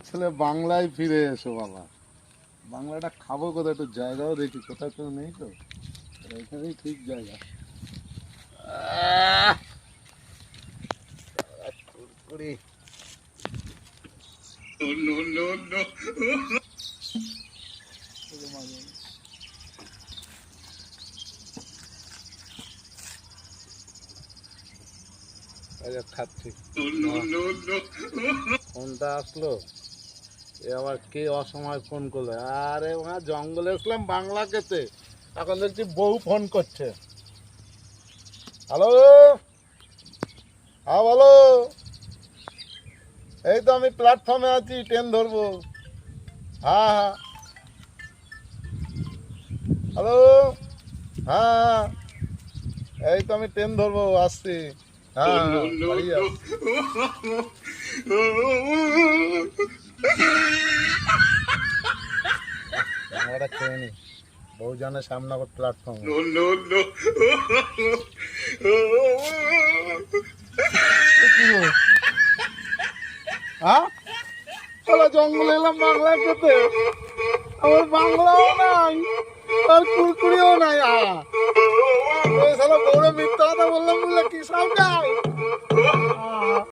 ছেলে বাংলায় ফিরে এসো বাবা। বাংলাটা খাবো কোথায়, একটু জায়গাও দেখি, কোথাও কেউ নেই তো, এখানেই ঠিক জায়গা। কুরকুরি খাচ্ছি। ফোনটা আসলো, এ আবার কে অসময় ফোন করলো? আরে ওখানে জঙ্গলে এসলাম বাংলা খেতে, এখন দেখছি বউ ফোন করছে। হ্যালো, হ্যাঁ বলো। এই তো আমি প্ল্যাটফর্মে আছি, ট্রেন ধরবো। হ্যাঁ হ্যাঁ, হ্যালো, হ্যাঁ এই তো আমি ট্রেন ধরবো, আসছি। হ্যাঁ বাড়ি আসছি। বাংলাটা খেয়ে নি, বহুজনের সামনে প্ল্যাটফর্ম। হ্যাঁ, জঙ্গলে এলাম বাংলা খেতে, আমার বাংলাও নাই আর কুরকুরিও নাই। বউরে মিথ্যা কথা বললাম বলে কি সব নাই।